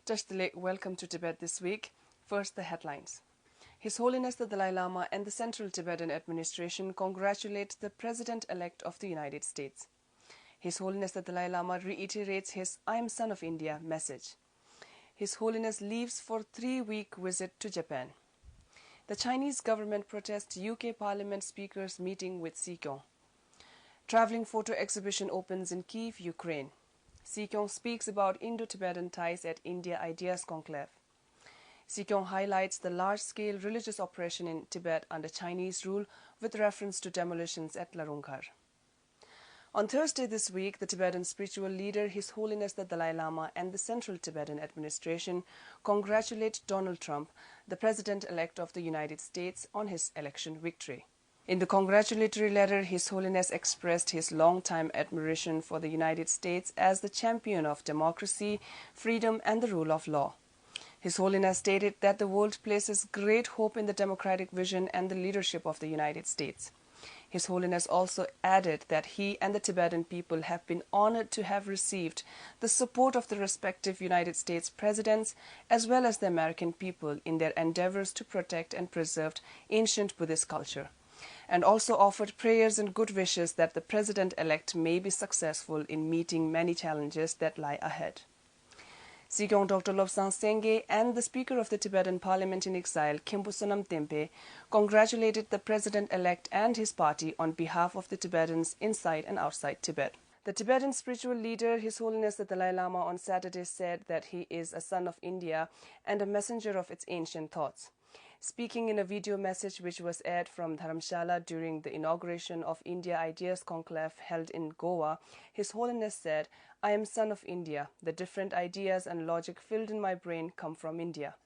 Tashtale, welcome to Tibet this week. First, the headlines. His Holiness the Dalai Lama and the Central Tibetan Administration congratulate the President-elect of the United States. His Holiness the Dalai Lama reiterates his I am Son of India message. His Holiness leaves for 3-week visit to Japan. The Chinese government protests UK Parliament Speaker's meeting with Sikyong. Travelling photo exhibition opens in Kyiv, Ukraine. Sikyong speaks about Indo-Tibetan ties at India Ideas Conclave. Sikyong highlights the large-scale religious oppression in Tibet under Chinese rule with reference to demolitions at Larungkar. On Thursday this week, the Tibetan spiritual leader, His Holiness the Dalai Lama, and the Central Tibetan Administration congratulate Donald Trump, the President-elect of the United States, on his election victory. In the congratulatory letter, His Holiness expressed his long-time admiration for the United States as the champion of democracy, freedom, and the rule of law. His Holiness stated that the world places great hope in the democratic vision and the leadership of the United States. His Holiness also added that he and the Tibetan people have been honored to have received the support of the respective United States presidents as well as the American people in their endeavors to protect and preserve ancient Buddhist culture, and also offered prayers and good wishes that the President-elect may be successful in meeting many challenges that lie ahead. Sikyong Dr. Lobsang Sengye and the Speaker of the Tibetan Parliament in Exile, Khenpo Sonam Tempe, congratulated the President-elect and his party on behalf of the Tibetans inside and outside Tibet. The Tibetan spiritual leader, His Holiness the Dalai Lama, on Saturday said that he is a son of India and a messenger of its ancient thoughts. Speaking in a video message which was aired from Dharamshala during the inauguration of India Ideas Conclave held in Goa, His Holiness said, I am son of India. The different ideas and logic filled in my brain come from India.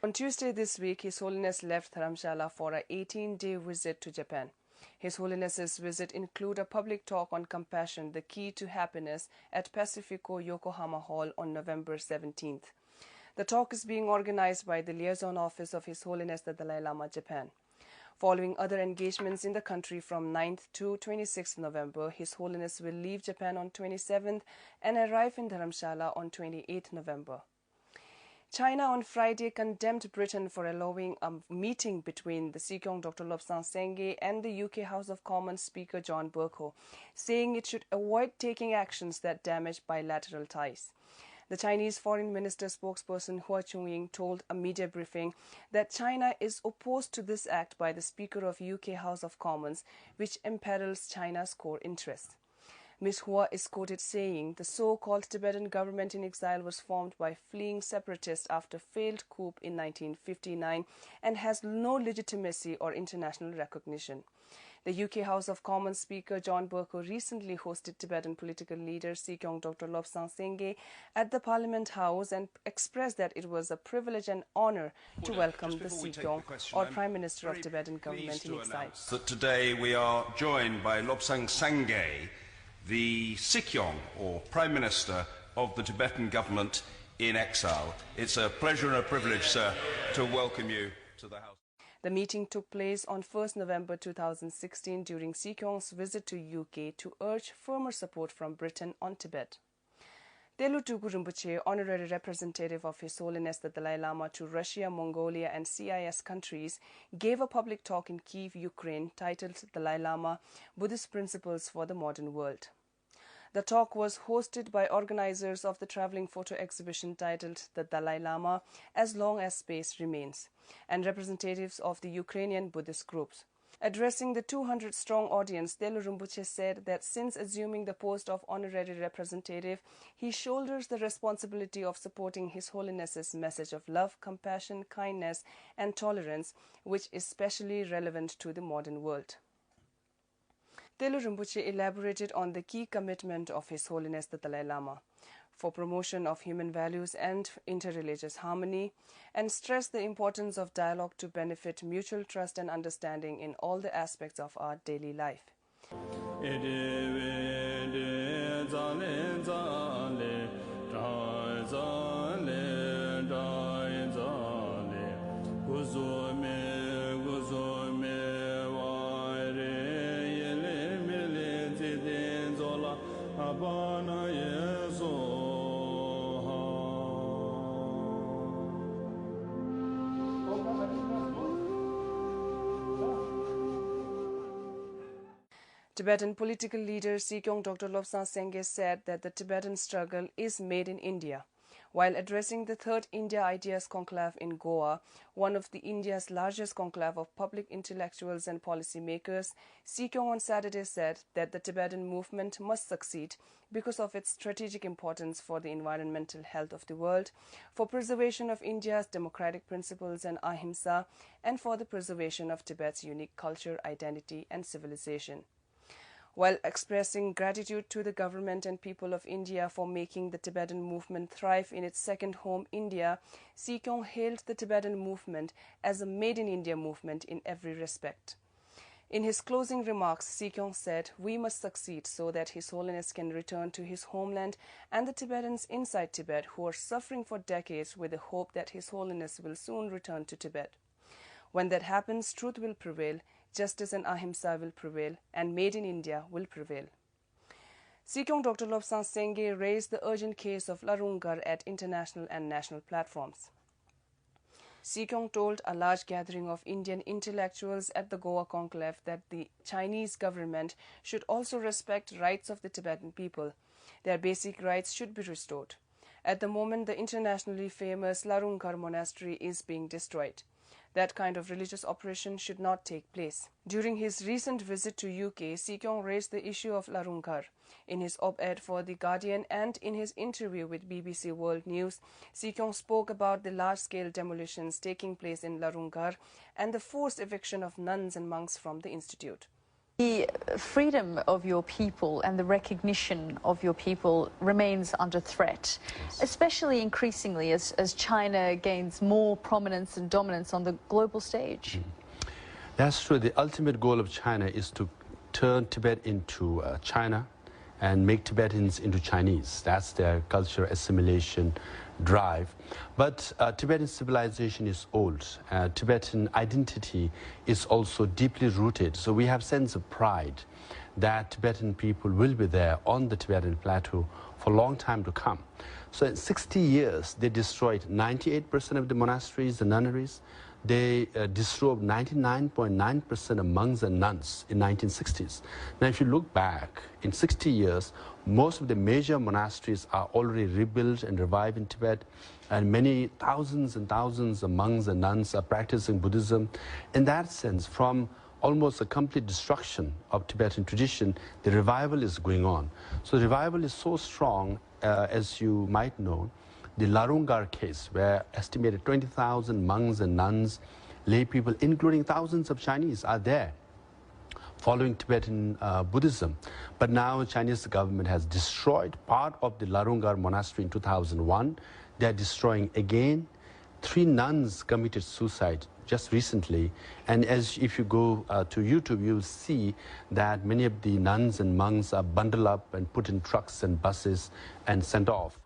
On Tuesday this week, His Holiness left Dharamshala for an 18-day visit to Japan. His Holiness's visit include a public talk on compassion, the key to happiness, at Pacifico Yokohama Hall on November 17th. The talk is being organized by the Liaison Office of His Holiness the Dalai Lama, Japan. Following other engagements in the country from 9th to 26th November, His Holiness will leave Japan on 27th and arrive in Dharamshala on 28th November. China on Friday condemned Britain for allowing a meeting between the Sikyong Dr. Lobsang Sengye and the UK House of Commons Speaker John Bercow, saying it should avoid taking actions that damage bilateral ties. The Chinese Foreign Minister spokesperson Hua Chunying told a media briefing that China is opposed to this act by the Speaker of UK House of Commons, which imperils China's core interests. Ms. Hua is quoted saying the so-called Tibetan government in exile was formed by fleeing separatists after failed coup in 1959 and has no legitimacy or international recognition. The UK House of Commons Speaker John Bercow recently hosted Tibetan political leader Sikyong Dr. Lobsang Sengye at the Parliament House and expressed that it was a privilege and honour to welcome the Sikyong, or Prime Minister of Tibetan government in exile. That today we are joined by Lobsang Sengye, the Sikyong, or Prime Minister of the Tibetan government in exile. It's a pleasure and a privilege, sir, to welcome you to the House. The meeting took place on 1st November 2016 during Sikyong's visit to UK to urge firmer support from Britain on Tibet. Telu Tugu Rinpoche, honorary representative of His Holiness the Dalai Lama to Russia, Mongolia and CIS countries, gave a public talk in Kyiv, Ukraine, titled Dalai Lama, Buddhist Principles for the Modern World. The talk was hosted by organizers of the travelling photo exhibition titled The Dalai Lama, As Long as Space Remains, and representatives of the Ukrainian Buddhist groups. Addressing the 200-strong audience, Telu Rinpoche said that since assuming the post of honorary representative, he shoulders the responsibility of supporting His Holiness's message of love, compassion, kindness, and tolerance, which is especially relevant to the modern world. Telu Rinpoche elaborated on the key commitment of His Holiness the Dalai Lama for promotion of human values and interreligious harmony, and stressed the importance of dialogue to benefit mutual trust and understanding in all the aspects of our daily life. Tibetan political leader Sikyong Dr. Lobsang Sengye said that the Tibetan struggle is made in India. While addressing the Third India Ideas Conclave in Goa, one of India's largest conclave of public intellectuals and policymakers, Sikyong on Saturday said that the Tibetan movement must succeed because of its strategic importance for the environmental health of the world, for preservation of India's democratic principles and ahimsa, and for the preservation of Tibet's unique culture, identity, and civilization. While expressing gratitude to the government and people of India for making the Tibetan movement thrive in its second home, India, Sikyong hailed the Tibetan movement as a Made in India movement in every respect. In his closing remarks, Sikyong said, "We must succeed so that His Holiness can return to his homeland and the Tibetans inside Tibet who are suffering for decades with the hope that His Holiness will soon return to Tibet. When that happens, truth will prevail, justice and ahimsa will prevail, and Made in India will prevail." Sikyong Dr. Lobsang Sengye raised the urgent case of Larungar at international and national platforms. Sikyong told a large gathering of Indian intellectuals at the Goa conclave that the Chinese government should also respect rights of the Tibetan people. Their basic rights should be restored. At the moment, the internationally famous Larungar monastery is being destroyed. That kind of religious operation should not take place. During his recent visit to UK, Sikyong raised the issue of Larungar. In his op-ed for The Guardian and in his interview with BBC World News, Sikyong spoke about the large-scale demolitions taking place in Larungar and the forced eviction of nuns and monks from the institute. The freedom of your people and the recognition of your people remains under threat, especially increasingly as China gains more prominence and dominance on the global stage. That's true. The ultimate goal of China is to turn Tibet into China and make Tibetans into Chinese. That's their cultural assimilation drive. But Tibetan civilization is old. Tibetan identity is also deeply rooted. So we have sense of pride that Tibetan people will be there on the Tibetan plateau for a long time to come. So in 60 years, they destroyed 98% of the monasteries and nunneries. They disrobed 99.9% of monks and nuns in 1960s. Now, if you look back, in 60 years, most of the major monasteries are already rebuilt and revived in Tibet, and many thousands and thousands of monks and nuns are practicing Buddhism. In that sense, from almost a complete destruction of Tibetan tradition, the revival is going on. So the revival is so strong, as you might know, the Larungar case, where estimated 20,000 monks and nuns, lay people, including thousands of Chinese, are there following Tibetan Buddhism. But now the Chinese government has destroyed part of the Larungar monastery in 2001. They are destroying again. 3 nuns committed suicide just recently. And if you go to YouTube, you'll see that many of the nuns and monks are bundled up and put in trucks and buses and sent off.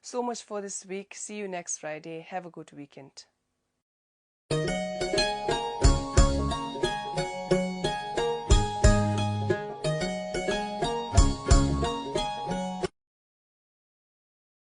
So much for this week. See you next Friday. Have a good weekend.